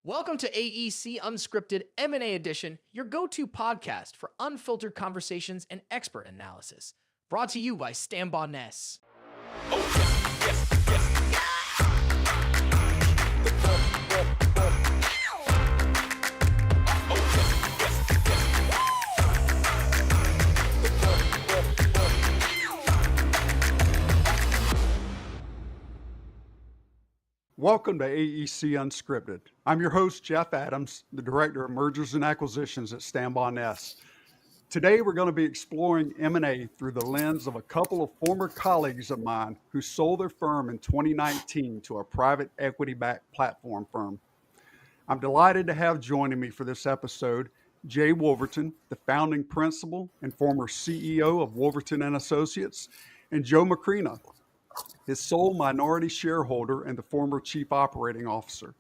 Welcome to AEC Unscripted M&A Edition, your go-to podcast for unfiltered conversations and expert analysis. Brought to you by Stambaugh Ness. Welcome to AEC Unscripted. I'm your host, Jeff Adams, the Director of Mergers and Acquisitions at Stambaugh Ness. Today, we're going to be exploring M&A through the lens of a couple of former colleagues of mine who sold their firm in 2019 to a private equity-backed platform firm. I'm delighted to have joining me for this episode Jay Wolverton, the founding principal and former CEO of Wolverton Associates, and Joe Macrina, his sole minority shareholder and the former chief operating officer.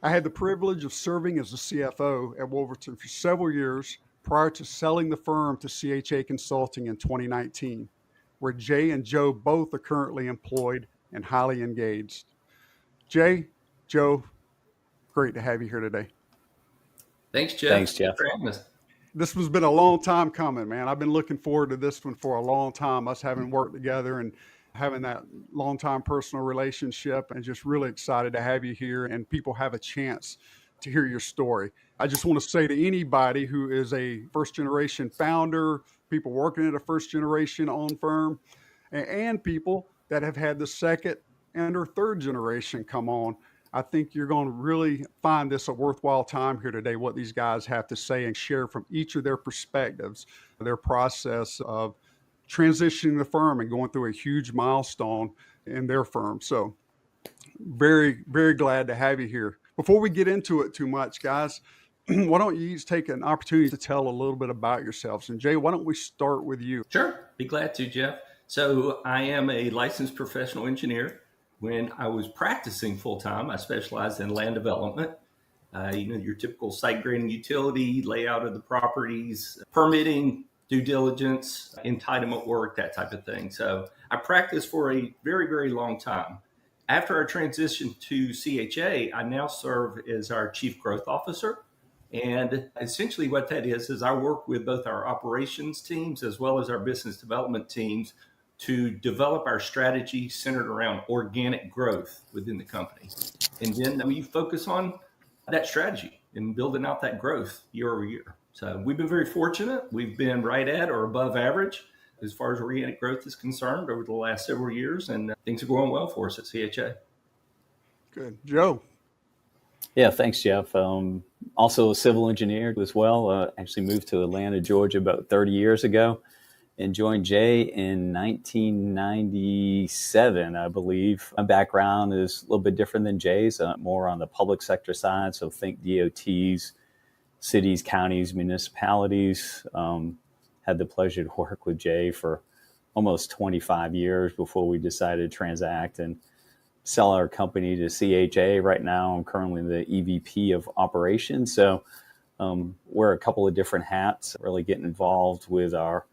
I had the privilege of serving as the CFO at Wolverton for several years prior to selling the firm to 𝗪𝗂𝘂𝗁 in 2019, where Jay and Joe both are currently employed and highly engaged. Jay, Joe, great to have you here today. Thanks, Jeff. Thanks, Jeff. For having us. This has been a long time coming, man. I've been looking forward to this one for a long time, us having worked together and having that long-time personal relationship, and just really excited to have you here and people have a chance to hear your story. I just want to say to anybody who is a first-generation founder, people working at a first-generation owned firm, and people that have had the second and or third generation come on, I think you're going to really find this a worthwhile time here today, what these guys have to say and share from each of their perspectives, their process of transitioning the firm and going through a huge milestone in their firm. So very, very glad to have you here. Before we get into it too much, guys, why don't you each take an opportunity to tell a little bit about yourselves? And Jay, why don't we start with you? Sure. Be glad to, Jeff. So I am a licensed professional engineer. When I was practicing full-time, I specialized in land development. Your typical site grading, utility, layout of the properties, permitting, due diligence, entitlement work, that type of thing. So I practiced for a very, very long time. After our transition to CHA, I now serve as our Chief Growth Officer. And essentially what that is I work with both our operations teams as well as our business development teams to develop our strategy centered around organic growth within the company. And then we focus on that strategy and building out that growth year over year. So we've been very fortunate. We've been right at or above average as far as organic growth is concerned over the last several years, and things are going well for us at CHA. Good. Joe? Yeah, thanks, Jeff. Also a civil engineer as well. Actually moved to Atlanta, Georgia about 30 years ago and joined Jay in 1997, I believe. My background is a little bit different than Jay's, more on the public sector side, so think DOTs, cities, counties, municipalities. Had the pleasure to work with Jay for almost 25 years before we decided to transact and sell our company to CHA. Right now, I'm currently the EVP of operations. So wear a couple of different hats, really getting involved with our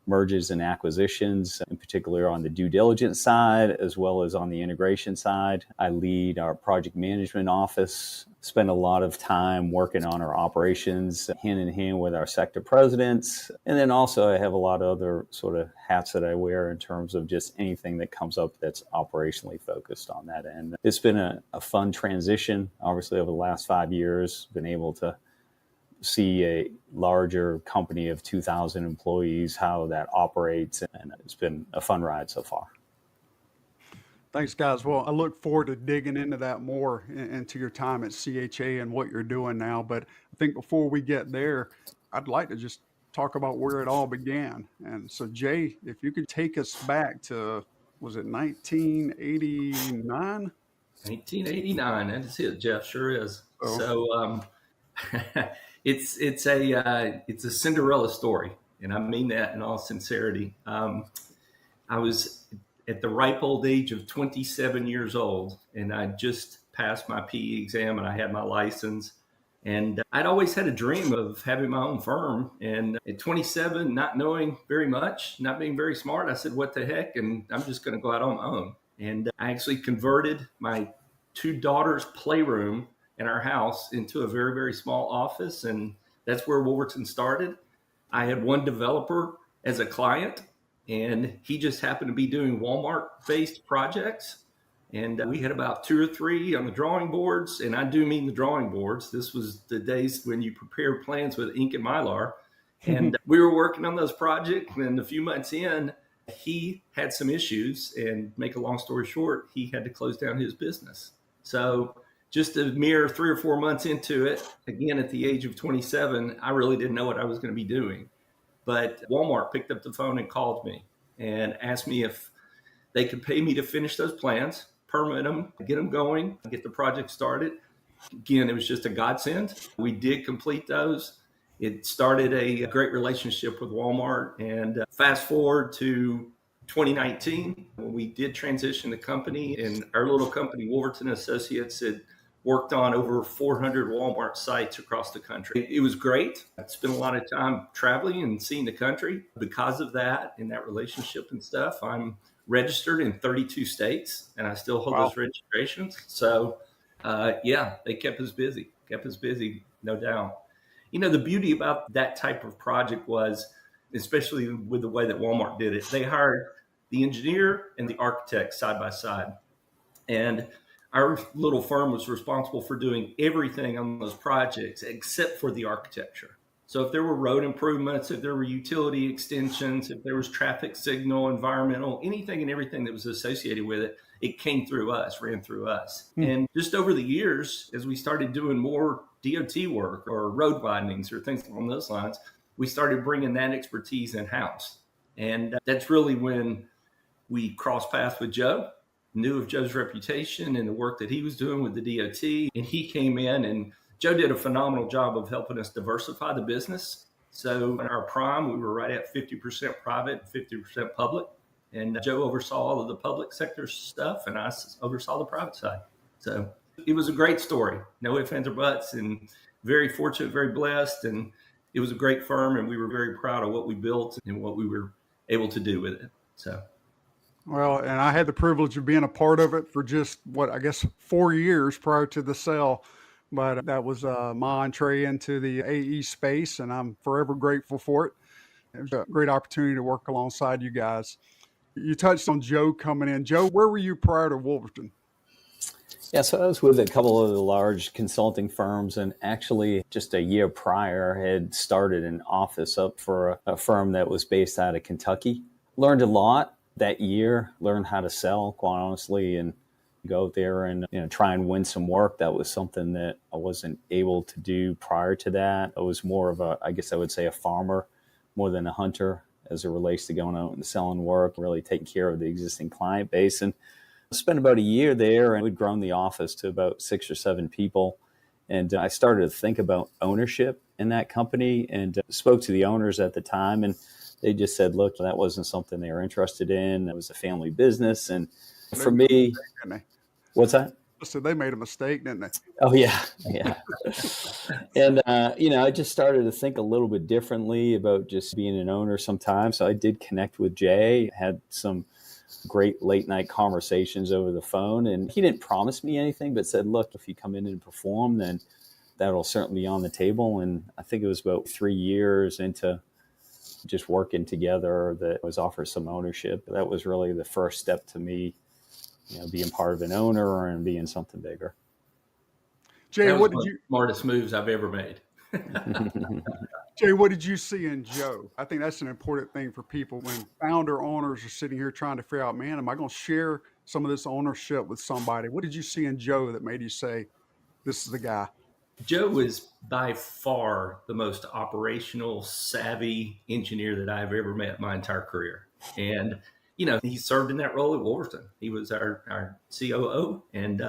mergers and acquisitions, in particular on the due diligence side, as well as on the integration side. I lead our project management office, spend a lot of time working on our operations hand in hand with our sector presidents. And then also I have a lot of other sort of hats that I wear in terms of just anything that comes up that's operationally focused on that end. It's been a fun transition, obviously, over the last 5 years, been able to see a larger company of 2,000 employees, how that operates, and it's been a fun ride so far. Thanks, guys. Well, I look forward to digging into that more into your time at CHA and what you're doing now. But I think before we get there, I'd like to just talk about where it all began. And so, Jay, if you could take us back to, was it 1989? 1989, that's it, Jeff, sure is. So it's a Cinderella story, and I mean that in all sincerity. I was at the ripe old age of 27 years old, and I just passed my PE exam, and I had my license. And I'd always had a dream of having my own firm. And at 27, not knowing very much, not being very smart, I said, what the heck? And I'm just going to go out on my own. And I actually converted my two daughters' playroom in our house into a very, very small office. And that's where Wolverton started. I had one developer as a client, and he just happened to be doing Walmart-based projects. And we had about 2 or 3 on the drawing boards, and I do mean the drawing boards. This was the days when you prepare plans with ink and mylar. And we were working on those projects, and a few months in, he had some issues, and make a long story short, he had to close down his business. So just a mere 3 or 4 months into it, again, at the age of 27, I really didn't know what I was going to be doing. But Walmart picked up the phone and called me and asked me if they could pay me to finish those plans, permit them, get them going, get the project started. Again, it was just a godsend. We did complete those. It started a great relationship with Walmart. And fast forward to 2019, when we did transition the company, and our little company, Wolverton Associates, had worked on over 400 Walmart sites across the country. It was great. I spent a lot of time traveling and seeing the country. Because of that and that relationship and stuff, I'm registered in 32 states, and I still hold those registrations. So, they kept us busy, no doubt. You know, the beauty about that type of project was, especially with the way that Walmart did it, they hired the engineer and the architect side by side. And our little firm was responsible for doing everything on those projects except for the architecture. So if there were road improvements, if there were utility extensions, if there was traffic signal, environmental, anything and everything that was associated with it, it came through us, ran through us. And just over the years, as we started doing more DOT work or road widenings or things along those lines, we started bringing that expertise in-house. And that's really when we crossed paths with Joe, knew of Joe's reputation and the work that he was doing with the DOT. And he came in, and Joe did a phenomenal job of helping us diversify the business. So in our prime, we were right at 50% private, 50% public. And Joe oversaw all of the public sector stuff, and I oversaw the private side. So it was a great story. No ifs, ands, or buts, and very fortunate, very blessed. And it was a great firm, and we were very proud of what we built and what we were able to do with it. So. Well, and I had the privilege of being a part of it for just 4 years prior to the sale. But that was my entree into the AE space, and I'm forever grateful for it. It was a great opportunity to work alongside you guys. You touched on Joe coming in. Joe, where were you prior to Wolverton? Yeah, so I was with a couple of the large consulting firms, and actually just a year prior had started an office up for a firm that was based out of Kentucky. Learned a lot that year, learned how to sell, quite honestly, and go out there and try and win some work. That was something that I wasn't able to do prior to that. I was more of a farmer more than a hunter as it relates to going out and selling work, really taking care of the existing client base. And I spent about a year there, and we'd grown the office to about 6 or 7 people. And I started to think about ownership in that company, and spoke to the owners at the time, and they just said, look, that wasn't something they were interested in. It was a family business. And for me, what's that? So they made a mistake, didn't they? Oh, yeah. And, I just started to think a little bit differently about just being an owner sometimes. So I did connect with Jay, had some great late night conversations over the phone. And he didn't promise me anything, but said, look, if you come in and perform, then that'll certainly be on the table. And I think it was about 3 years into just working together that I was offered some ownership. That was really the first step to me, being part of an owner and being something bigger. Jay, what did you? Smartest moves I've ever made. Jay, what did you see in Joe? I think that's an important thing for people when founder owners are sitting here trying to figure out, man, am I going to share some of this ownership with somebody? What did you see in Joe that made you say, this is the guy? Joe was by far the most operational savvy engineer that I've ever met my entire career. And, he served in that role at Wolverton. He was our COO, and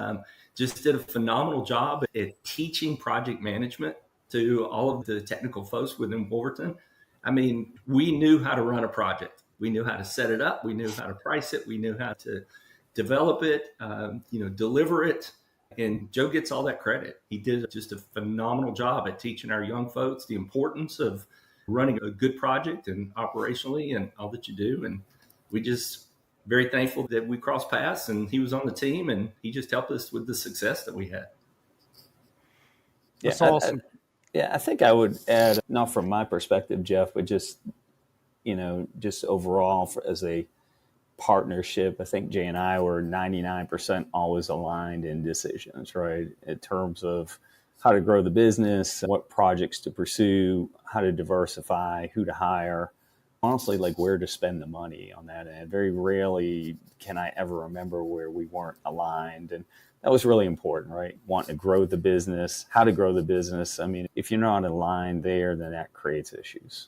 just did a phenomenal job at teaching project management to all of the technical folks within Wolverton. I mean, we knew how to run a project. We knew how to set it up. We knew how to price it. We knew how to develop it, deliver it. And Joe gets all that credit. He did just a phenomenal job at teaching our young folks the importance of running a good project and operationally and all that you do. And we just very thankful that we crossed paths and he was on the team and he just helped us with the success that we had. That's awesome. I think I would add, not from my perspective, Jeff, but just, just overall as a partnership, I think Jay and I were 99% always aligned in decisions, right? In terms of how to grow the business, what projects to pursue, how to diversify, who to hire, honestly, like where to spend the money on that end. Very rarely can I ever remember where we weren't aligned. And that was really important, right? Wanting to grow the business, how to grow the business. I mean, if you're not aligned there, then that creates issues.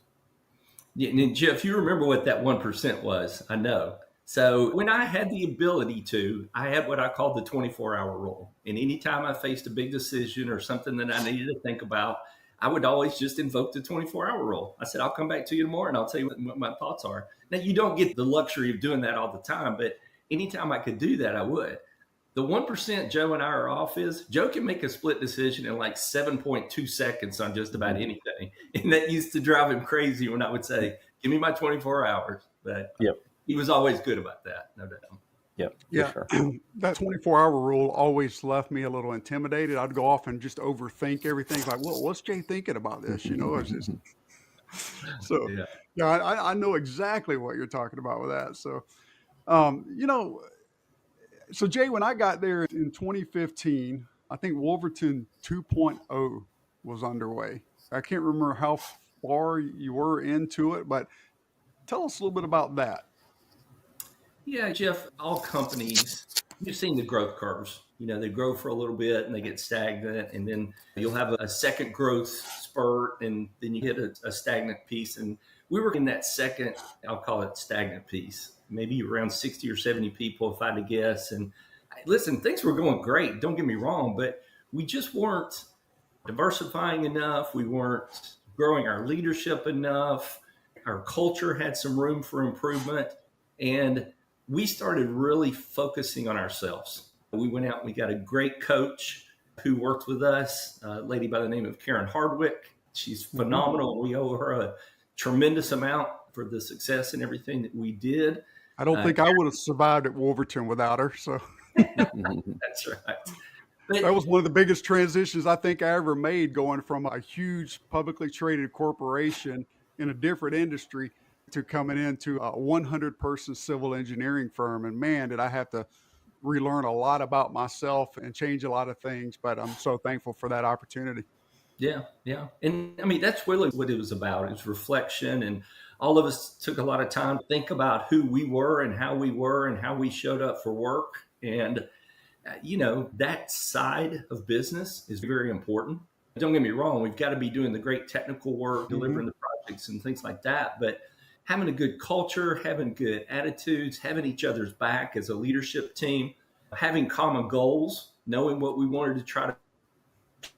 Yeah, and Jeff, you remember what that 1% was, I know. So when I had the ability to, I had what I called the 24-hour rule. And anytime I faced a big decision or something that I needed to think about, I would always just invoke the 24-hour rule. I said, I'll come back to you tomorrow and I'll tell you what my thoughts are. Now, you don't get the luxury of doing that all the time, but anytime I could do that, I would. The 1% Joe and I are off is Joe can make a split decision in like 7.2 seconds on just about anything. And that used to drive him crazy when I would say, give me my 24 hours. But he was always good about that, no doubt. Yep. Yeah. Sure. That 24-hour rule always left me a little intimidated. I'd go off and just overthink everything. Like, well, what's Jay thinking about this? It's just, so I know exactly what you're talking about with that. So, so Jay, when I got there in 2015, I think Wolverton 2.0 was underway. I can't remember how far you were into it, but tell us a little bit about that. Yeah, Jeff, all companies, you've seen the growth curves. They grow for a little bit and they get stagnant, and then you'll have a second growth spurt, and then you hit a stagnant piece. And we were in that second, I'll call it stagnant piece, maybe around 60 or 70 people, if I had to guess. And listen, things were going great. Don't get me wrong, but we just weren't diversifying enough. We weren't growing our leadership enough. Our culture had some room for improvement. And we started really focusing on ourselves. We went out and we got a great coach who worked with us, a lady by the name of 𝗂𝗏. She's phenomenal. We owe her a tremendous amount for the success and everything that we did. I don't think I would have survived at Wolverton without her. So that's right. But that was one of the biggest transitions I think I ever made, going from a huge publicly traded corporation in a different industry to coming into a 100-person civil engineering firm. And man, did I have to relearn a lot about myself and change a lot of things. But I'm so thankful for that opportunity. Yeah. And I mean, that's really what it was about. It was reflection. And all of us took a lot of time to think about who we were and how we showed up for work. And, that side of business is very important. Don't get me wrong. We've got to be doing the great technical work, delivering the projects and things like that. But having a good culture, having good attitudes, having each other's back as a leadership team, having common goals, knowing what we wanted to try to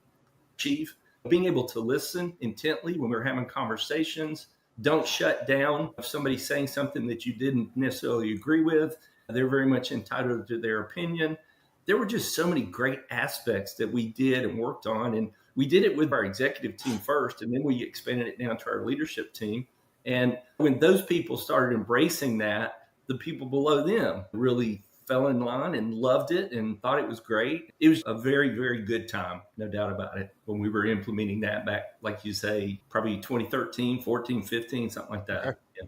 achieve, being able to listen intently when we're having conversations. Don't shut down if somebody's saying something that you didn't necessarily agree with. They're very much entitled to their opinion. There were just so many great aspects that we did and worked on. And we did it with our executive team first, and then we expanded it down to our leadership team. And when those people started embracing that, the people below them really fell in line and loved it and thought it was great. It was a very, very good time, no doubt about it, when we were implementing that back, like you say, probably 2013, 14, 15, something like that. Okay. Yeah.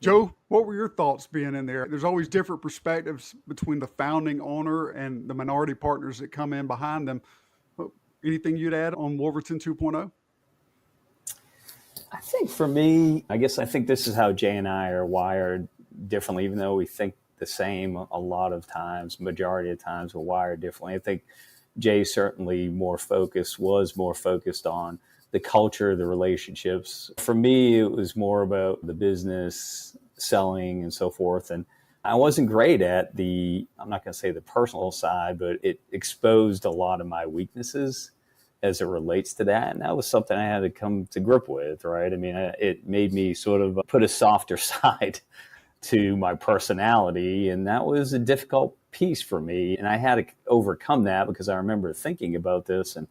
Joe, what were your thoughts being in there? There's always different perspectives between the founding owner and the minority partners that come in behind them. Anything you'd add on Wolverton 2.0? I think for me, I think this is how Jay and I are wired differently, even though we think the same a lot of times, majority of times we're wired differently. I think Jay certainly was more focused on the culture, the relationships. For me, it was more about the business, selling and so forth. And I wasn't great at I'm not going to say the personal side, but it exposed a lot of my weaknesses as it relates to that. And that was something I had to come to grip with, right? I mean, it made me sort of put a softer side to my personality. And that was a difficult piece for me. And I had to overcome that because I remember thinking about this and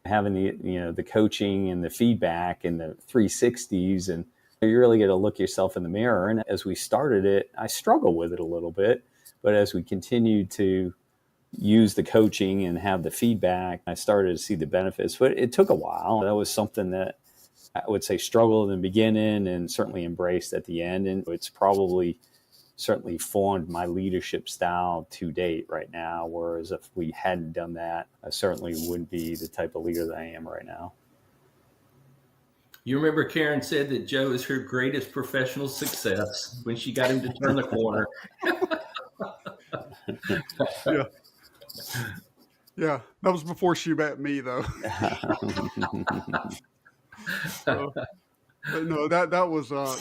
having the coaching and the feedback and the 360s. And you really get to look yourself in the mirror. And as we started it, I struggled with it a little bit. But as we continued to use the coaching and have the feedback, I started to see the benefits. But it took a while. That was something that I would say struggled in the beginning and certainly embraced at the end. And it's probably certainly formed my leadership style to date right now. Whereas if we hadn't done that, I certainly wouldn't be the type of leader that I am right now. You remember Karen said that Joe is her greatest professional success when she got him to turn the corner. Yeah. Yeah. That was before she met me, though. But no, that was, I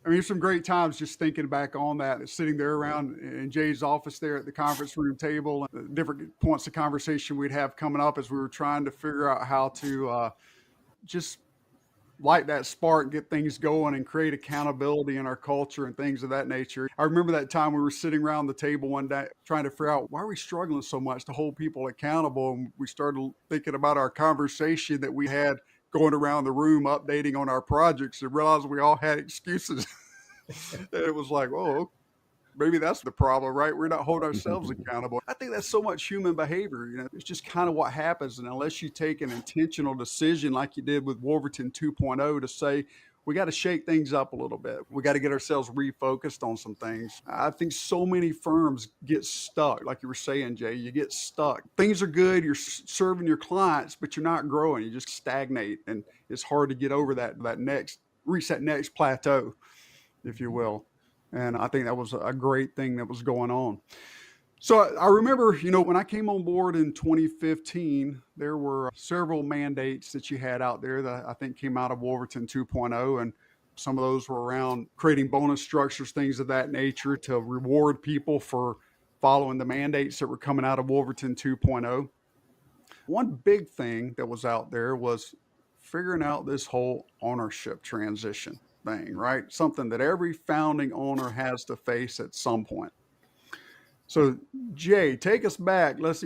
mean, some great times just thinking back on that, sitting there around in Jay's office there at the conference room table, and the different points of conversation we'd have coming up as we were trying to figure out how to just light that spark, get things going, and create accountability in our culture and things of that nature. I remember that time we were sitting around the table one day trying to figure out why are we struggling so much to hold people accountable. And we started thinking about our conversation that we had going around the room, updating on our projects, and realized we all had excuses. And it was like, oh, maybe that's the problem, right? We're not holding ourselves accountable. I think that's so much human behavior. You know, it's just kind of what happens. And unless you take an intentional decision like you did with Wolverton 2.0 to say, we got to shake things up a little bit. We got to get ourselves refocused on some things. I think so many firms get stuck. Like you were saying, Jay, you get stuck. Things are good. You're serving your clients, but you're not growing. You just stagnate. And it's hard to get over reach that next plateau, if you will. And I think that was a great thing that was going on. So I remember, when I came on board in 2015, there were several mandates that you had out there that I think came out of Wolverton 2.0. And some of those were around creating bonus structures, things of that nature to reward people for following the mandates that were coming out of Wolverton 2.0. One big thing that was out there was figuring out this whole ownership transition thing, right? Something that every founding owner has to face at some point. So Jay, take us back. Let's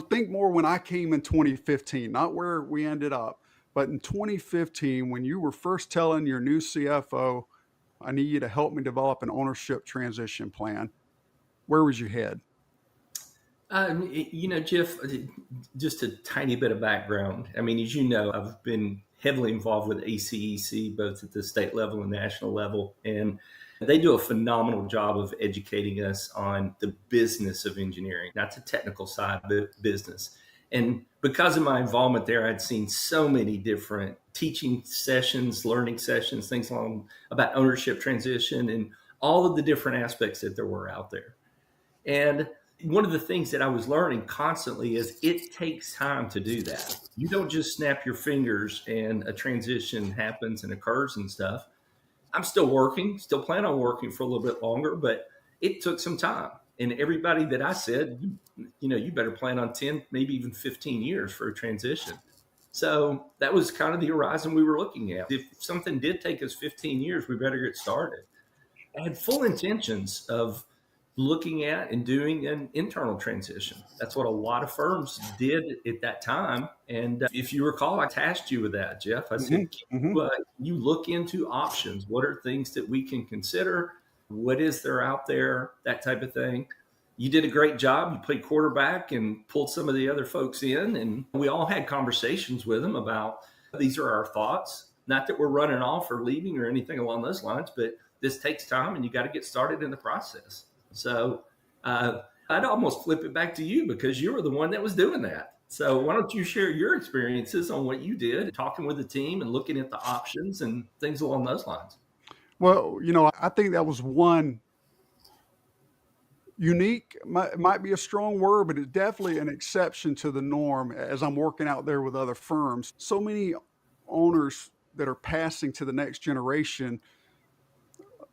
think more when I came in 2015, not where we ended up, but in 2015, when you were first telling your new CFO, I need you to help me develop an ownership transition plan. Where was your head? Jeff, just a tiny bit of background. I mean, as you know, I've been heavily involved with ACEC, both at the state level and national level. And they do a phenomenal job of educating us on the business of engineering, not the technical side, but business. And because of my involvement there, I'd seen so many different teaching sessions, learning sessions, things about ownership transition and all of the different aspects that there were out there. And one of the things that I was learning constantly is it takes time to do that. You don't just snap your fingers and a transition happens and occurs and stuff. I'm still plan on working for a little bit longer, but it took some time. And everybody that I said, you better plan on 10, maybe even 15 years for a transition. So that was kind of the horizon we were looking at. If something did take us 15 years, we better get started. I had full intentions of looking at and doing an internal transition. That's what a lot of firms did at that time. And if you recall, I tasked you with that, Jeff. I said, you look into options. What are things that we can consider? What is there out there? That type of thing. You did a great job. You played quarterback and pulled some of the other folks in. And we all had conversations with them about these are our thoughts. Not that we're running off or leaving or anything along those lines, but this takes time and you got to get started in the process. So I'd almost flip it back to you because you were the one that was doing that. So why don't you share your experiences on what you did, talking with the team and looking at the options and things along those lines? Well, I think that was one unique, might be a strong word, but it's definitely an exception to the norm as I'm working out there with other firms. So many owners that are passing to the next generation,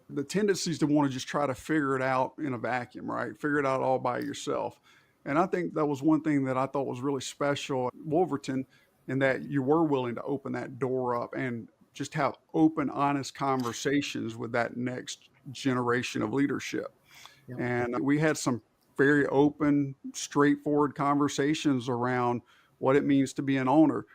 the tendency is to want to just try to figure it out in a vacuum, right? Figure it out all by yourself. And I think that was one thing that I thought was really special at Wolverton, in that you were willing to open that door up and just have open, honest conversations with that next generation of leadership. Yeah. And we had some very open, straightforward conversations around what it means to be an owner,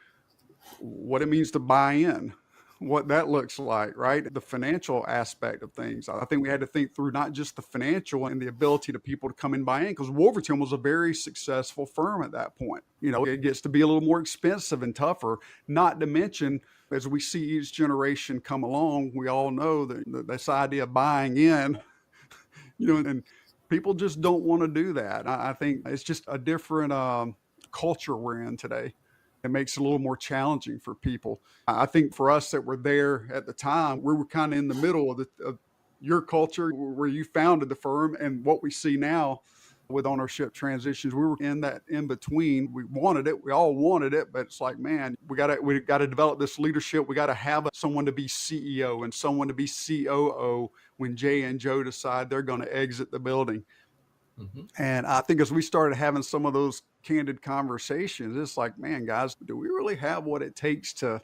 what it means to buy in, what that looks like, right? The financial aspect of things. I think we had to think through not just the financial and the ability to people to come and buy in, because Wolverton was a very successful firm at that point. You know, it gets to be a little more expensive and tougher, not to mention, as we see each generation come along, we all know that this idea of buying in, you know, and people just don't want to do that. I think it's just a different culture we're in today. It makes it a little more challenging for people. I think for us that were there at the time, we were kind of in the middle of your culture where you founded the firm and what we see now with ownership transitions. We were in that in between. We wanted it. We all wanted it, but it's like, man, we got to develop this leadership. We got to have someone to be CEO and someone to be COO when Jay and Joe decide they're going to exit the building. Mm-hmm. And I think as we started having some of those candid conversations, it's like, man, guys, do we really have what it takes to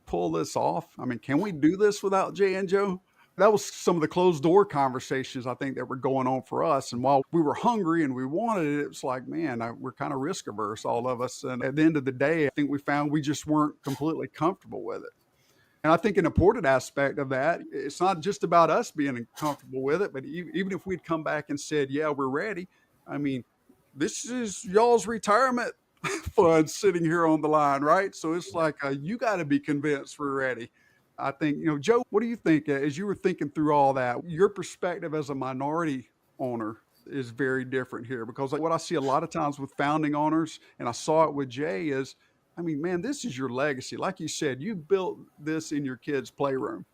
pull this off? I mean, can we do this without Jay and Joe? That was some of the closed door conversations I think that were going on for us. And while we were hungry and we wanted it, it's like, man, we're kind of risk averse, all of us. And at the end of the day, I think we found we just weren't completely comfortable with it. And I think an important aspect of that, it's not just about us being comfortable with it, but even if we'd come back and said, yeah, we're ready. I mean, this is y'all's retirement fund sitting here on the line, right? So it's like, you got to be convinced we're ready. I think, you know, Joe, what do you think as you were thinking through all that? Your perspective as a minority owner is very different here, because what I see a lot of times with founding owners, and I saw it with Jay, is, I mean, man, this is your legacy. Like you said, you built this in your kids' playroom.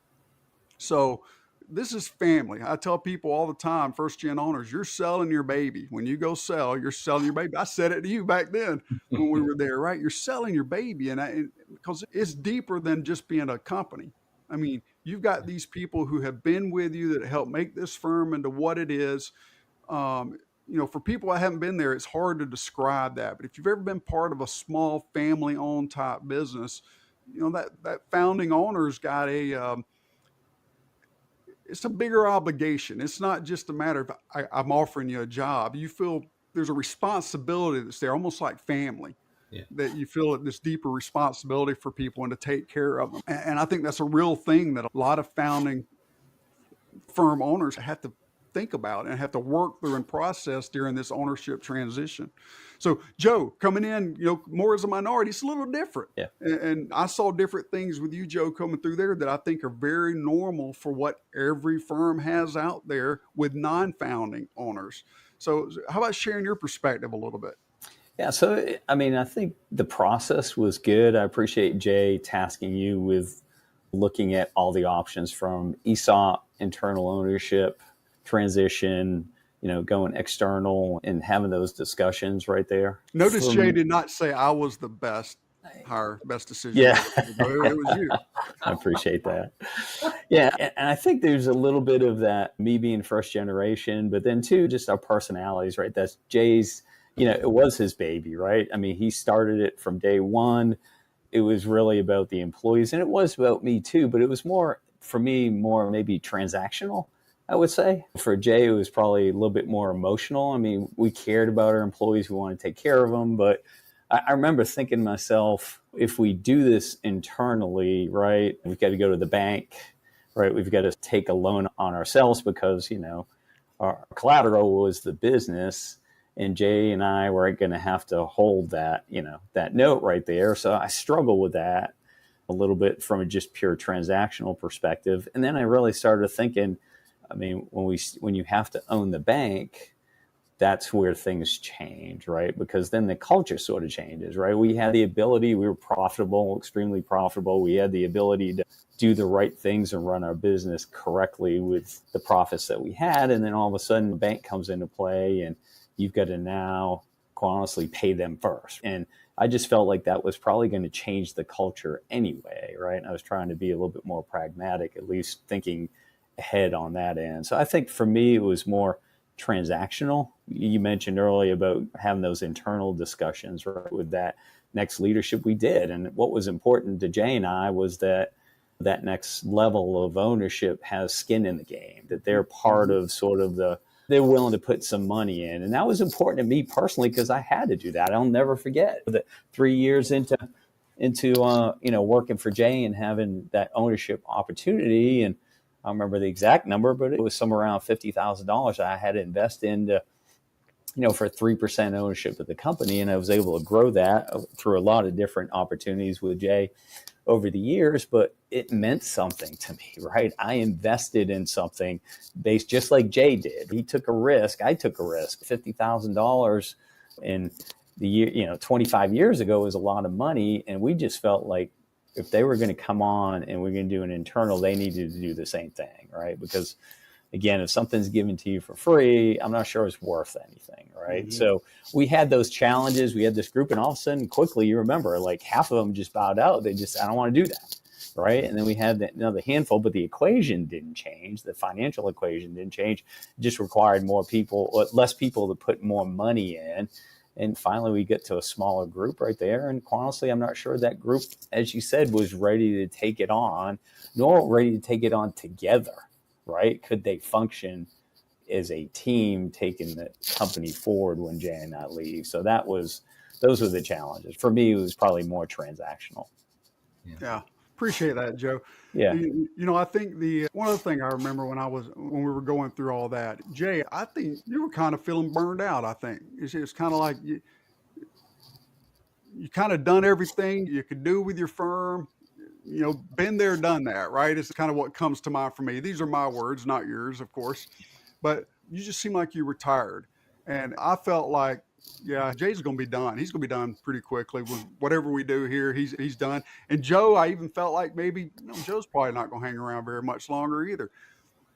So this is family. I tell people all the time, first gen owners, you're selling your baby. When you go sell, you're selling your baby. I said it to you back then when we were there, right? You're selling your baby. And because it's deeper than just being a company. I mean, you've got these people who have been with you that help make this firm into what it is. You know, for people that haven't been there, it's hard to describe that. But if you've ever been part of a small family-owned type business, you know, that founding owner's got it's a bigger obligation. It's not just a matter of I'm offering you a job. You feel there's a responsibility that's there, almost like family. Yeah. That you feel this deeper responsibility for people and to take care of them. And I think that's a real thing that a lot of founding firm owners have to think about and have to work through and process during this ownership transition. So Joe, coming in, you know, more as a minority, it's a little different. Yeah. And I saw different things with you, Joe, coming through there that I think are very normal for what every firm has out there with non-founding owners. So how about sharing your perspective a little bit? Yeah, so, I mean, I think the process was good. I appreciate Jay tasking you with looking at all the options from ESOP, internal ownership, transition, you know, going external and having those discussions right there. Notice Jay did not say I was the best hire, best decision. Yeah. It was you. I appreciate that. Yeah. And I think there's a little bit of that, me being first generation, but then too, just our personalities, right? That's Jay's, you know, it was his baby, right? I mean, he started it from day one. It was really about the employees, and it was about me too, but it was more, for me, more maybe transactional, I would say. For Jay, it was probably a little bit more emotional. I mean, we cared about our employees. We wanted to take care of them. But I remember thinking to myself, if we do this internally, right, we've got to go to the bank, right? We've got to take a loan on ourselves because, you know, our collateral was the business. And Jay and I were going to have to hold that, you know, that note right there. So I struggle with that a little bit from a just pure transactional perspective. And then I really started thinking, I mean, when you have to own the bank, that's where things change, right? Because then the culture sort of changes, right? We had the ability, we were profitable, extremely profitable. We had the ability to do the right things and run our business correctly with the profits that we had. And then all of a sudden the bank comes into play and you've got to now, quite honestly, pay them first. And I just felt like that was probably going to change the culture anyway, right? And I was trying to be a little bit more pragmatic, at least thinking ahead on that end. So I think for me, it was more transactional. You mentioned earlier about having those internal discussions, right, with that next leadership. We did. And what was important to Jay and I was that next level of ownership has skin in the game, that they're part of sort of they're willing to put some money in. And that was important to me personally because I had to do that. I'll never forget that 3 years into into working for Jay and having that ownership opportunity. And I don't remember the exact number, but it was somewhere around $50,000 I had to invest into, for 3% ownership of the company. And I was able to grow that through a lot of different opportunities with Jay over the years, but it meant something to me, right? I invested in something based just like Jay did. He took a risk. I took a risk. $50,000 in the year, 25 years ago was a lot of money. And we just felt like if they were going to come on and we're going to do an internal, they needed to do the same thing, right? Because again, if something's given to you for free, I'm not sure it's worth anything, right? Mm-hmm. So we had those challenges. We had this group, and all of a sudden, quickly, you remember, like half of them just bowed out. They just, I don't want to do that, right? And then we had another handful, but the equation didn't change. The financial equation didn't change. It just required more people, or less people to put more money in. And finally, we get to a smaller group right there. And honestly, I'm not sure that group, as you said, was ready to take it on, nor ready to take it on together. Right? Could they function as a team taking the company forward when Jay and I leave? So those were the challenges. For me, it was probably more transactional. Yeah. Appreciate that, Joe. Yeah. I think one other thing I remember when we were going through all that, Jay, I think you were kind of feeling burned out. I think it's kind of like you kind of done everything you could do with your firm. Been there, done that, right? It's kind of what comes to mind for me. These are my words, not yours, of course. But you just seem like you were tired. And I felt like, yeah, Jay's going to be done. He's going to be done pretty quickly with whatever we do here. He's done. And Joe, I even felt like maybe Joe's probably not going to hang around very much longer either.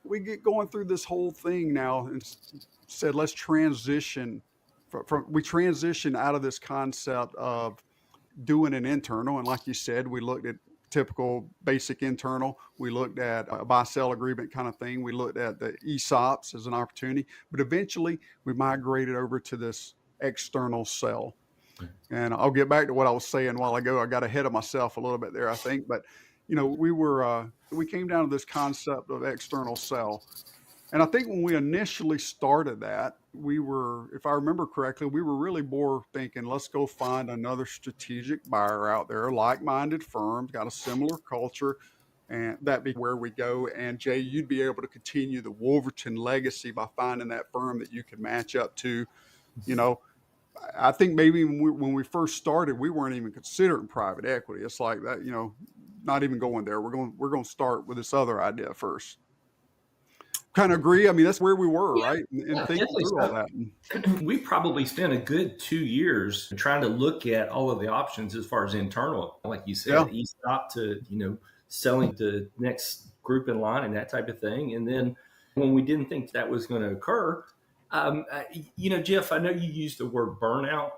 We get going through this whole thing now and said, let's transition. We transition out of this concept of doing an internal. And like you said, we looked at typical basic internal. We looked at a buy-sell agreement kind of thing. We looked at the ESOPs as an opportunity, but eventually we migrated over to this external sell. And I'll get back to what I was saying a while ago. I got ahead of myself a little bit there, I think, but we came down to this concept of external sell. And I think when we initially started that, if I remember correctly, we were really more thinking, let's go find another strategic buyer out there, like-minded firms, got a similar culture, and that'd be where we go. And Jay, you'd be able to continue the Wolverton legacy by finding that firm that you could match up to. I think maybe when we first started, we weren't even considering private equity. It's like that, not even going there. We're going to start with this other idea first. Kind of agree. I mean, that's where we were, right? And thinking through all that. We probably spent a good 2 years trying to look at all of the options as far as internal, like you said, ESOP to, selling to next group in line and that type of thing. And then when we didn't think that was going to occur, Jeff, I know you used the word burnout.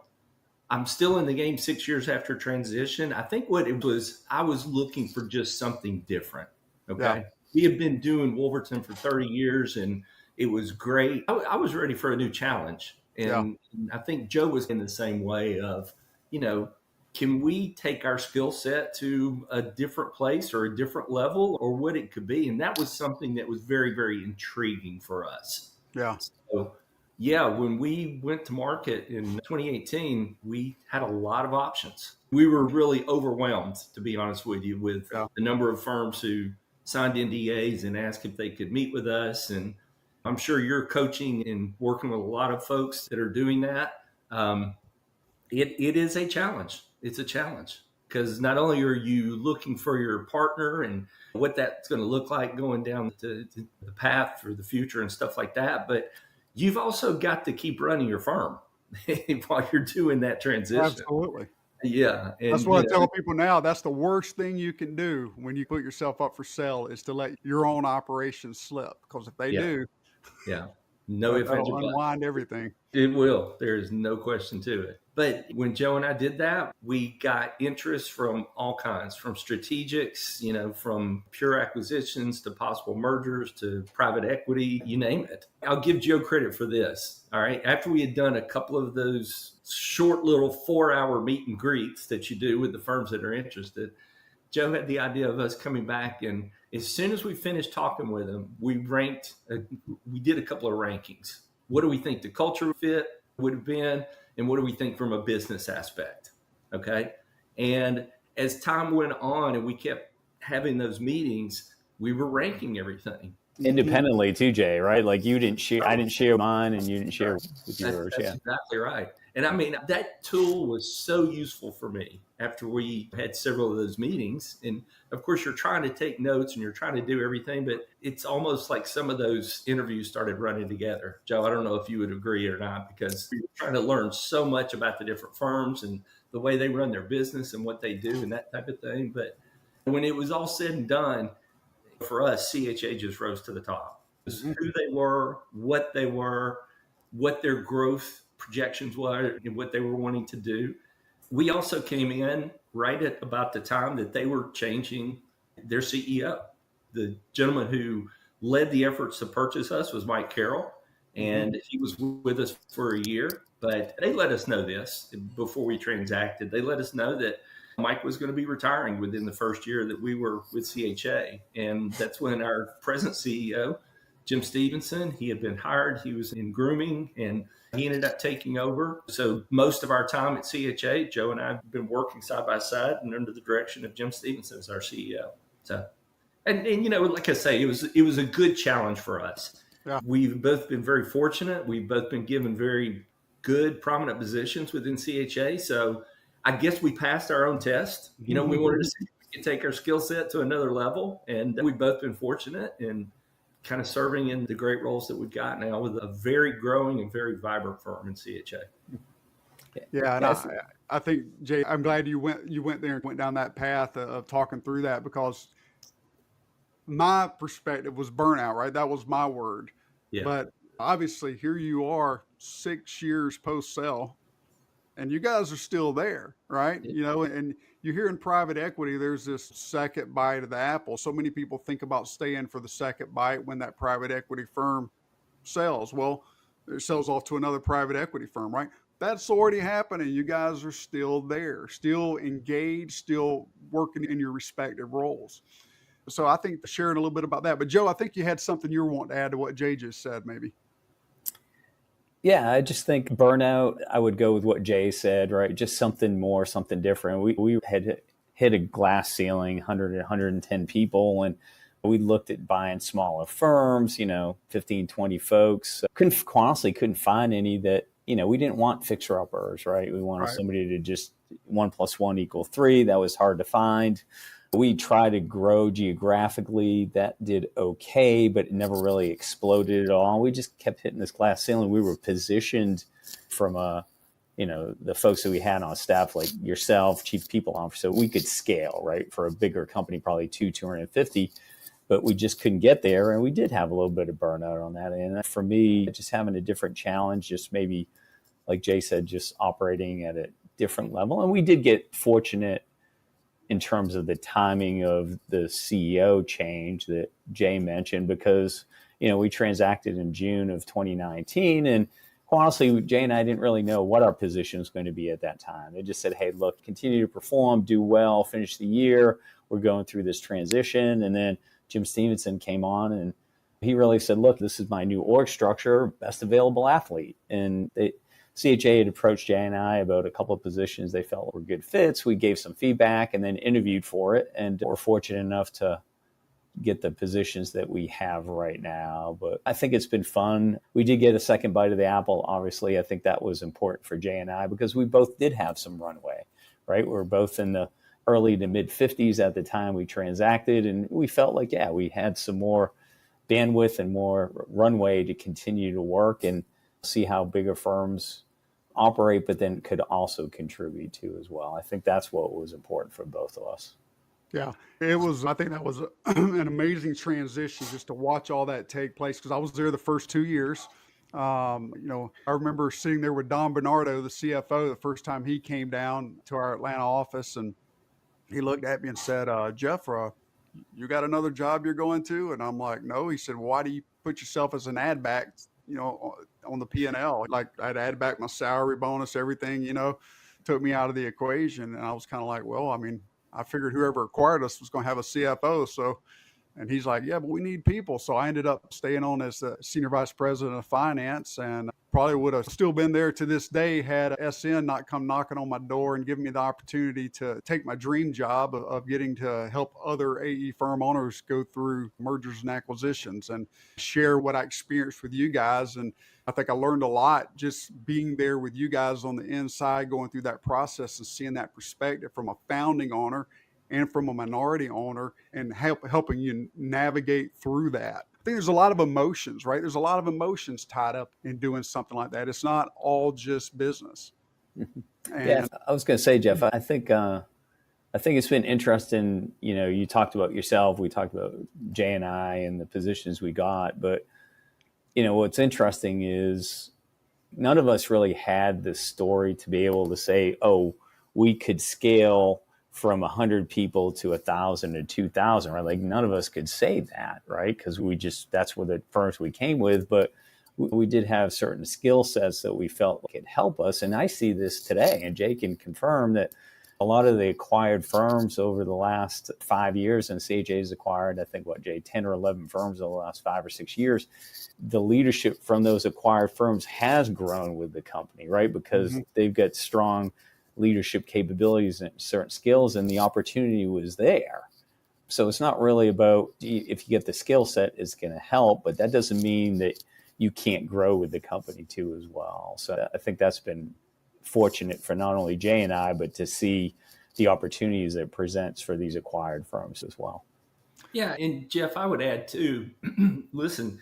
I'm still in the game 6 years after transition. I think what it was, I was looking for just something different. Okay. Yeah. We had been doing Wolverton for 30 years and it was great. I was ready for a new challenge. And I think Joe was in the same way of, can we take our skill set to a different place or a different level or what it could be? And that was something that was very, very intriguing for us. Yeah. So, when we went to market in 2018, we had a lot of options. We were really overwhelmed, to be honest with you, with the number of firms who signed NDAs and asked if they could meet with us. And I'm sure you're coaching and working with a lot of folks that are doing that. It is a challenge. It's a challenge because not only are you looking for your partner and what that's going to look like going down the path for the future and stuff like that, but you've also got to keep running your firm while you're doing that transition. Absolutely. Yeah. And, that's what I tell people now. That's the worst thing you can do when you put yourself up for sale is to let your own operations slip. Because if they do, that'll unwind everything. It will. There is no question to it. But when Joe and I did that, we got interest from all kinds, from strategics, from pure acquisitions to possible mergers to private equity, you name it. I'll give Joe credit for this. All right. After we had done a couple of those short little 4-hour meet and greets that you do with the firms that are interested, Joe had the idea of us coming back. And as soon as we finished talking with him, we did a couple of rankings. What do we think the culture fit would have been? And what do we think from a business aspect? Okay. And as time went on and we kept having those meetings, we were ranking everything. Independently too, Jay, right? Like you didn't share, I didn't share mine and you didn't share with yours. That's exactly right. And I mean, that tool was so useful for me after we had several of those meetings. And of course, you're trying to take notes and you're trying to do everything, but it's almost like some of those interviews started running together. Joe, I don't know if you would agree or not, because you're trying to learn so much about the different firms and the way they run their business and what they do and that type of thing. But when it was all said and done, for us, CHA just rose to the top. It was who they were, what their growth projections were, and what they were wanting to do. We also came in right at about the time that they were changing their CEO. The gentleman who led the efforts to purchase us was 𝗵𝗵𝗿𝗆, and he was with us for a year. But they let us know this before we transacted. They let us know that Mike was going to be retiring within the first year that we were with CHA. And that's when our present CEO, Jim Stevenson, he had been hired. He was in grooming and he ended up taking over. So most of our time at CHA, Joe and I have been working side by side and under the direction of Jim Stevenson as our CEO. So, and you know, like I say, it was a good challenge for us. Yeah. We've both been very fortunate. We've both been given very good, prominent positions within CHA. So I guess we passed our own test. You know, we wanted to see if we could take our skill set to another level. And we've both been fortunate in kind of serving in the great roles that we've got now with a very growing and very vibrant firm in CHA. Yeah, and I think, Jay, I'm glad you went there and went down that path of talking through that, because my perspective was burnout, right? That was my word. Yeah. But obviously here you are 6 years post-sale, and you guys are still there, right? Yeah. You know, and you hear in private equity, there's this second bite of the apple. So many people think about staying for the second bite when that private equity firm sells. Well, it sells off to another private equity firm, right? That's already happening. You guys are still there, still engaged, still working in your respective roles. So I think sharing a little bit about that. But Joe, I think you had something you were wanting to add to what Jay just said, maybe. Yeah, I just think burnout, I would go with what Jay said, right? Just something more, something different. We had hit a glass ceiling, 100, 110 people, and we looked at buying smaller firms, 15, 20 folks. Honestly, couldn't find any that, we didn't want fixer-uppers, right? We wanted somebody to just 1 + 1 = 3. That was hard to find. We tried to grow geographically. That did okay, but it never really exploded at all. We just kept hitting this glass ceiling. We were positioned from the folks that we had on staff, like yourself, chief people officer, we could scale, right? For a bigger company, probably 250, but we just couldn't get there. And we did have a little bit of burnout on that. And for me, just having a different challenge, just maybe, like Jay said, just operating at a different level. And we did get fortunate in terms of the timing of the CEO change that Jay mentioned, because, we transacted in June of 2019. And honestly, Jay and I didn't really know what our position was going to be at that time. They just said, hey, look, continue to perform, do well, finish the year. We're going through this transition. And then Jim Stevenson came on and he really said, look, this is my new org structure, best available athlete. And CHA had approached Jay and I about a couple of positions they felt were good fits. We gave some feedback and then interviewed for it. And we're fortunate enough to get the positions that we have right now. But I think it's been fun. We did get a second bite of the apple. Obviously, I think that was important for Jay and I because we both did have some runway, right? We were both in the early to mid 50s at the time we transacted. And we felt like, we had some more bandwidth and more runway to continue to work and see how bigger firms operate, but then could also contribute to as well. I think that's what was important for both of us. Yeah, I think that was an amazing transition just to watch all that take place, because I was there the first 2 years. I remember sitting there with Don Bernardo, the CFO, the first time he came down to our Atlanta office, and he looked at me and said, Jeff, you got another job you're going to? And I'm like, no. He said, well, why do you put yourself as an add back, on the P&L? Like, I'd add back my salary, bonus, everything, took me out of the equation. And I was kind of like, well, I mean, I figured whoever acquired us was going to have a CFO. So And he's like, yeah, but we need people. So I ended up staying on as the senior vice president of finance, and probably would have still been there to this day had SN not come knocking on my door and given me the opportunity to take my dream job of getting to help other AE firm owners go through mergers and acquisitions and share what I experienced with you guys. And I think I learned a lot just being there with you guys on the inside, going through that process and seeing that perspective from a founding owner and from a minority owner, and helping you navigate through that. I think there's a lot of emotions, right? There's a lot of emotions tied up in doing something like that. It's not all just business. Yeah, I was going to say, Jeff, I think it's been interesting. You know, you talked about yourself. We talked about Jay and I and the positions we got. But, you know, what's interesting is none of us really had the story to be able to say, oh, we could scale from 100 people to 1,000 or 2,000, right? Like none of us could say that, right? Because that's where the firms we came with, but we did have certain skill sets that we felt could help us. And I see this today, and Jay can confirm that a lot of the acquired firms over the last 5 years, and CHA has acquired, I think, Jay, 10 or 11 firms over the last 5 or 6 years. The leadership from those acquired firms has grown with the company, right? Because they've got strong leadership capabilities and certain skills, and the opportunity was there. So it's not really about if you get the skill set, it's going to help, but that doesn't mean that you can't grow with the company too as well. So I think that's been fortunate for not only Jay and I, but to see the opportunities that it presents for these acquired firms as well. Yeah, and Jeff, I would add too, listen,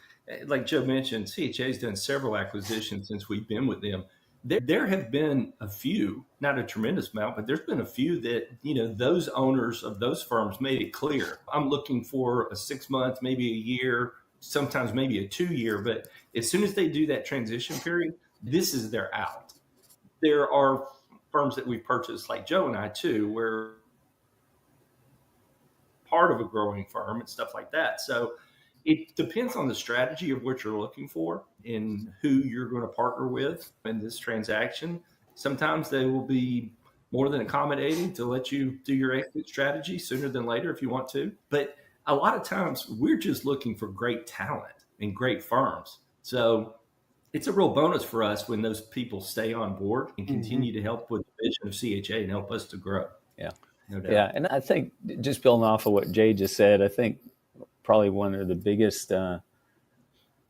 like Joe mentioned, CHA's done several acquisitions since we've been with them. There have been a few, not a tremendous amount, but there's been a few that, you know, those owners of those firms made it clear. I'm looking for a 6 month, maybe a year, sometimes maybe a 2 year. But as soon as they do that transition period, this is their out. There are firms that we've purchased, like Joe and I too, where part of a growing firm and stuff like that. So it depends on the strategy of what you're looking for and who you're going to partner with in this transaction. Sometimes they will be more than accommodating to let you do your exit strategy sooner than later if you want to. But a lot of times we're just looking for great talent and great firms. So it's a real bonus for us when those people stay on board and continue to help with the vision of CHA and help us to grow. Yeah. No doubt. Yeah. And I think just building off of what Jay just said, I think probably one of the biggest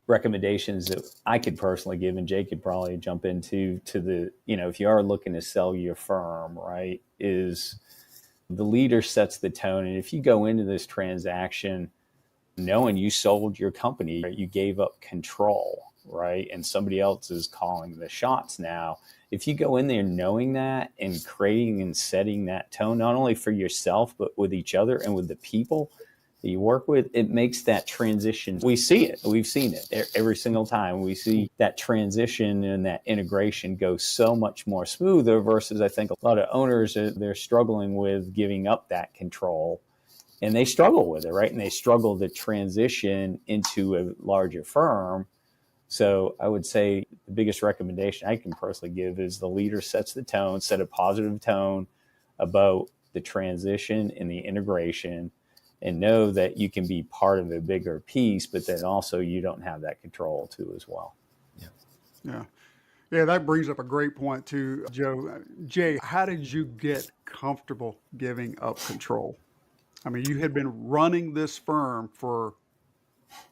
recommendations that I could personally give, and Jay could probably jump into the, you know, if you are looking to sell your firm, right, is the leader sets the tone. And if you go into this transaction knowing you sold your company, you gave up control, right, and somebody else is calling the shots now. If you go in there knowing that and creating and setting that tone, not only for yourself, but with each other and with the people that you work with, it makes that transition. We see it. We've seen it every single time. We see that transition and that integration go so much more smoother versus I think a lot of owners, they're struggling with giving up that control, and they struggle with it, right? And they struggle to transition into a larger firm. So I would say the biggest recommendation I can personally give is the leader sets the tone, set a positive tone about the transition and the integration, and know that you can be part of a bigger piece, but then also you don't have that control too as well. Yeah, that brings up a great point too, Joe. Jay, how did you get comfortable giving up control? I mean, you had been running this firm for,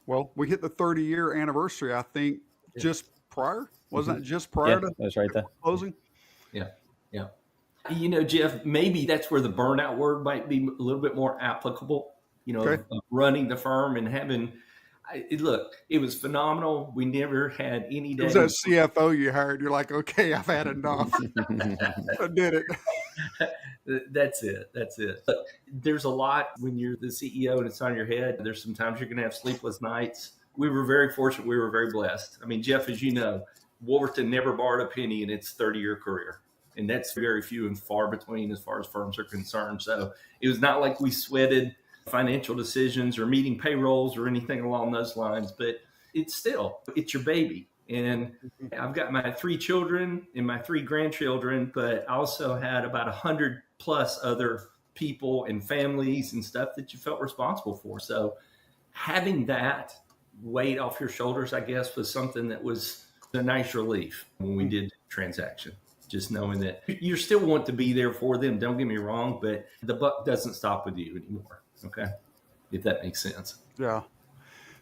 well, we hit the 30-year anniversary, I think, just prior. Wasn't that just prior to that's right there. closing? Yeah. You know, Jeff, maybe that's where the burnout word might be a little bit more applicable, you know, of running the firm and having, look, it was phenomenal. We never had any day. It was that CFO you hired. You're like, okay, I've had enough. I did it. That's it. But there's a lot when you're the CEO and it's on your head. There's sometimes you're going to have sleepless nights. We were very fortunate. We were very blessed. I mean, Jeff, as you know, Wolverton never borrowed a penny in its 30-year career. And that's very few and far between as far as firms are concerned. So it was not like we sweated financial decisions or meeting payrolls or anything along those lines, but it's your baby. And I've got my 3 children and my 3 grandchildren, but I also had about 100 plus other people and families and stuff that you felt responsible for. So having that weight off your shoulders, I guess, was something that was a nice relief when we did the transaction. Just knowing that you still want to be there for them, don't get me wrong, but the buck doesn't stop with you anymore. Okay. If that makes sense. Yeah.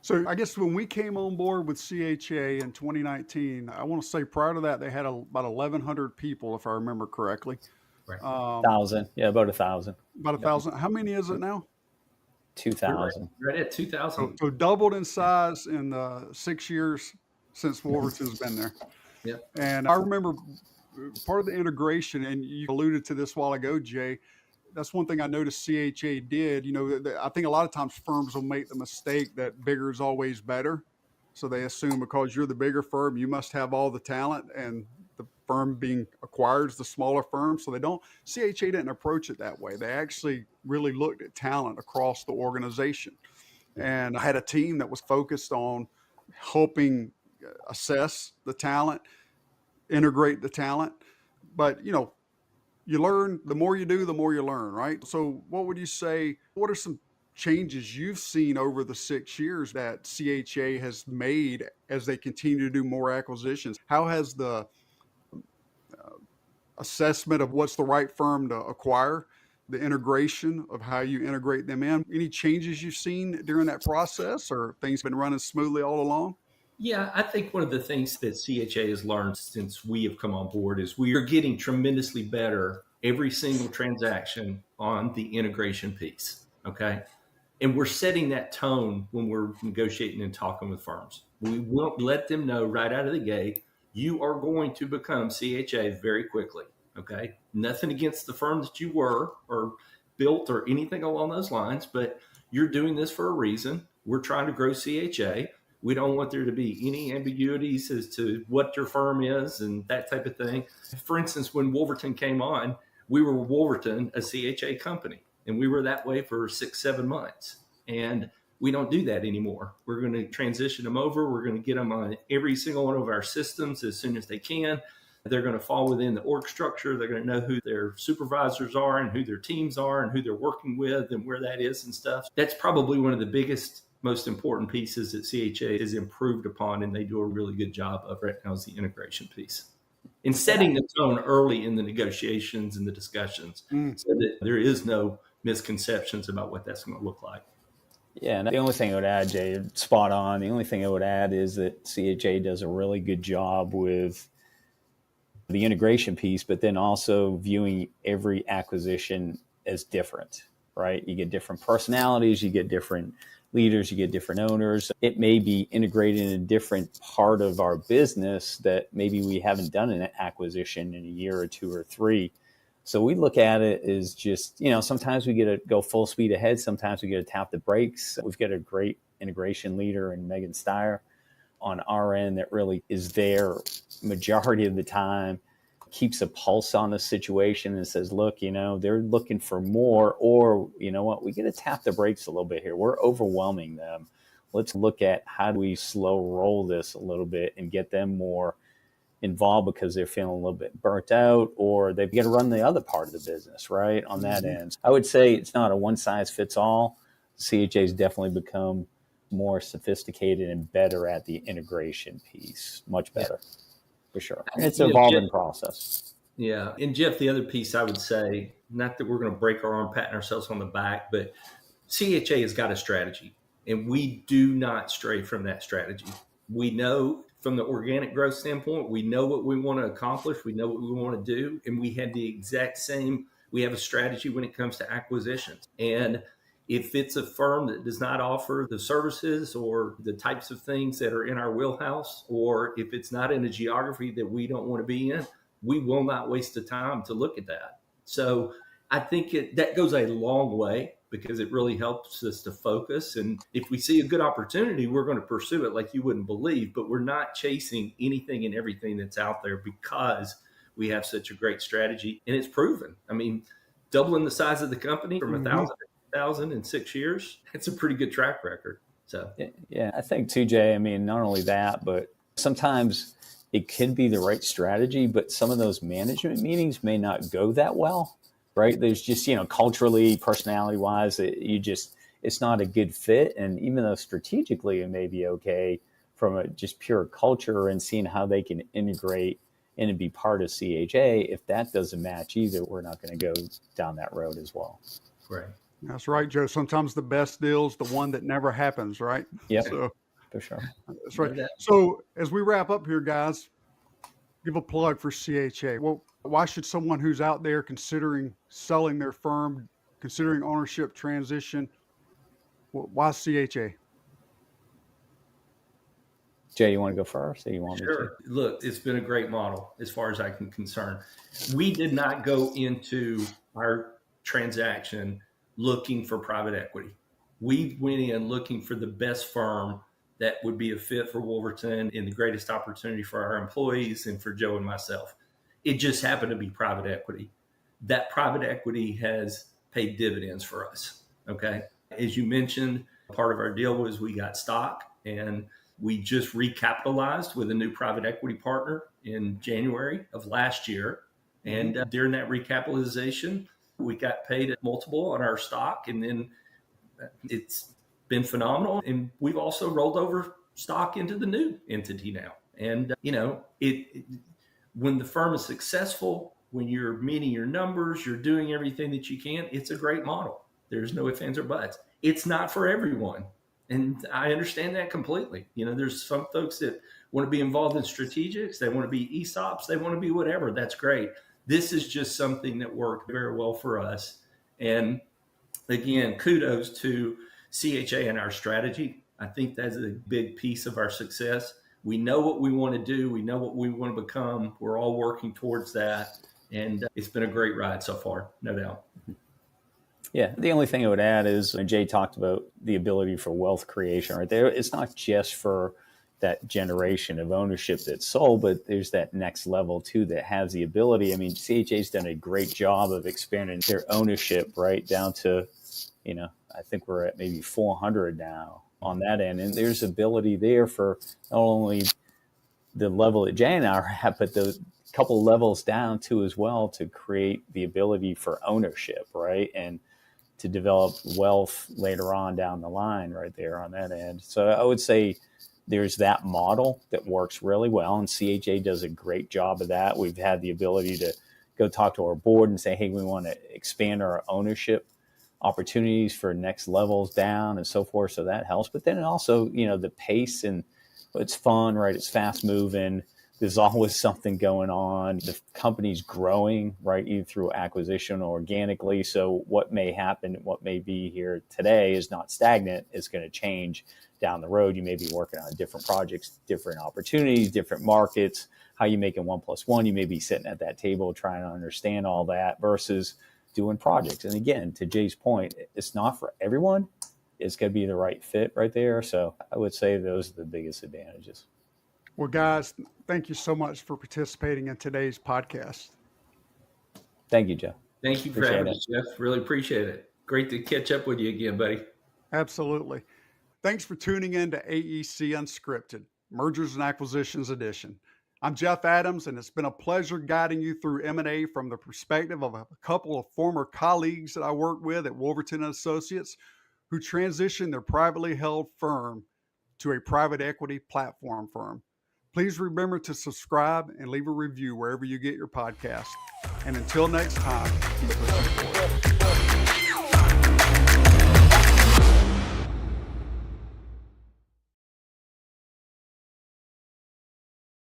So I guess when we came on board with CHA in 2019, I want to say prior to that, they had about 1,100 people, if I remember correctly. Right. 1,000. Yeah, about 1,000. About 1,000. How many is it now? 2,000. Right at 2,000. So doubled in size in 6 years since Wolverton's been there. Yeah. And I remember part of the integration, and you alluded to this a while ago, Jay, that's one thing I noticed CHA did. You know, I think a lot of times firms will make the mistake that bigger is always better. So they assume because you're the bigger firm, you must have all the talent, and the firm being acquired is the smaller firm. So they don't, CHA didn't approach it that way. They actually really looked at talent across the organization. And I had a team that was focused on helping assess the talent, integrate the talent. But, you know, you learn, the more you do, the more you learn, right? So what would you say, what are some changes you've seen over the 6 years that CHA has made as they continue to do more acquisitions? How has the assessment of what's the right firm to acquire, the integration of how you integrate them in, any changes you've seen during that process, or things been running smoothly all along? Yeah, I think one of the things that CHA has learned since we have come on board is we are getting tremendously better every single transaction on the integration piece. Okay. And we're setting that tone when we're negotiating and talking with firms. We won't let them know right out of the gate, you are going to become CHA very quickly. Okay. Nothing against the firm that you were or built or anything along those lines, but you're doing this for a reason. We're trying to grow CHA. We don't want there to be any ambiguities as to what your firm is and that type of thing. For instance, when Wolverton came on, we were Wolverton, a CHA company, and we were that way for 6-7 months. And we don't do that anymore. We're going to transition them over. We're going to get them on every single one of our systems as soon as they can. They're going to fall within the org structure. They're going to know who their supervisors are and who their teams are and who they're working with and where that is and stuff. That's probably one of the biggest, most important pieces that CHA is improved upon, and they do a really good job of right now, is the integration piece. In setting the tone early in the negotiations and the discussions so that there is no misconceptions about what that's going to look like. Yeah, and the only thing I would add, Jay, spot on. The only thing I would add is that CHA does a really good job with the integration piece, but then also viewing every acquisition as different, right? You get different personalities, you get different leaders, you get different owners. It may be integrated in a different part of our business that maybe we haven't done an acquisition in a year or 2 or 3. So we look at it as just, you know, sometimes we get to go full speed ahead. Sometimes we get to tap the brakes. We've got a great integration leader in Megan Steyer on our end that really is there majority of the time, keeps a pulse on the situation and says, look, you know, they're looking for more, or, you know what, we got to tap the brakes a little bit here. We're overwhelming them. Let's look at how do we slow roll this a little bit and get them more involved because they're feeling a little bit burnt out, or they've got to run the other part of the business, right, on that end. I would say it's not a one size fits all. CHA's definitely become more sophisticated and better at the integration piece, much better. Yeah. For sure. It's an evolving process. Yeah. And Jeff, the other piece I would say, not that we're going to break our arm patting ourselves on the back, but CHA has got a strategy, and we do not stray from that strategy. We know from the organic growth standpoint, we know what we want to accomplish. We know what we want to do. And we have the exact same, we have a strategy when it comes to acquisitions. And if it's a firm that does not offer the services or the types of things that are in our wheelhouse, or if it's not in a geography that we don't want to be in, we will not waste the time to look at that. So I think that goes a long way, because it really helps us to focus. And if we see a good opportunity, we're going to pursue it like you wouldn't believe, but we're not chasing anything and everything that's out there because we have such a great strategy. And it's proven. I mean, doubling the size of the company from 1,000 in 6 years, it's a pretty good track record. So yeah, I think too, Jay, I mean, not only that, but sometimes it can be the right strategy, but some of those management meetings may not go that well, right? There's just, you know, culturally, personality wise, it's it's not a good fit. And even though strategically it may be okay from a just pure culture and seeing how they can integrate in and be part of CHA, if that doesn't match either, we're not going to go down that road as well. Right. That's right, Joe. Sometimes the best deal is the one that never happens, right? Yeah, So, for sure. that's right. So as we wrap up here, guys, give a plug for CHA. Well, why should someone who's out there considering selling their firm, considering ownership transition, why CHA? Jay, you want to go first, or you want me to? Sure. Look, it's been a great model as far as I can concern. We did not go into our transaction looking for private equity. We went in looking for the best firm that would be a fit for Wolverton and the greatest opportunity for our employees and for Joe and myself. It just happened to be private equity. That private equity has paid dividends for us. Okay. As you mentioned, part of our deal was we got stock, and we just recapitalized with a new private equity partner in January of last year. And during that recapitalization, we got paid a multiple on our stock, and then it's been phenomenal. And we've also rolled over stock into the new entity now. And, when the firm is successful, when you're meeting your numbers, you're doing everything that you can, it's a great model. There's no ifs, ands, or buts. It's not for everyone. And I understand that completely. There's some folks that want to be involved in strategics. They want to be ESOPs. They want to be whatever. That's great. This is just something that worked very well for us. And again, kudos to CHA and our strategy. I think that's a big piece of our success. We know what we want to do. We know what we want to become. We're all working towards that. And it's been a great ride so far, no doubt. Yeah, the only thing I would add is Jay talked about the ability for wealth creation right there. It's not just for that generation of ownership that's sold, but there's that next level too that has the ability. I mean, CHA's done a great job of expanding their ownership right down to, I think we're at maybe 400 now on that end. And there's ability there for not only the level that Jay and I are at, but the couple levels down too as well, to create the ability for ownership, right? And to develop wealth later on down the line right there on that end. So I would say there's that model that works really well, and CHA does a great job of that. We've had the ability to go talk to our board and say, hey, we want to expand our ownership opportunities for next levels down and so forth. So that helps. But then also, the pace, and it's fun, right? It's fast moving. There's always something going on. The company's growing, right, either through acquisition or organically. So what may happen, what may be here today is not stagnant. It's going to change down the road. You may be working on different projects, different opportunities, different markets. How you making 1 + 1? You may be sitting at that table trying to understand all that versus doing projects. And again, to Jay's point, it's not for everyone. It's going to be the right fit right there. So I would say those are the biggest advantages. Well, guys, thank you so much for participating in today's podcast. Thank you, Jeff. Thank you for having us, Jeff. Really appreciate it. Great to catch up with you again, buddy. Absolutely. Thanks for tuning in to AEC Unscripted, Mergers and Acquisitions Edition. I'm Jeff Adams, and it's been a pleasure guiding you through M&A from the perspective of a couple of former colleagues that I worked with at Wolverton Associates who transitioned their privately held firm to a private equity platform firm. Please remember to subscribe and leave a review wherever you get your podcast. And until next time, keep pushing forward.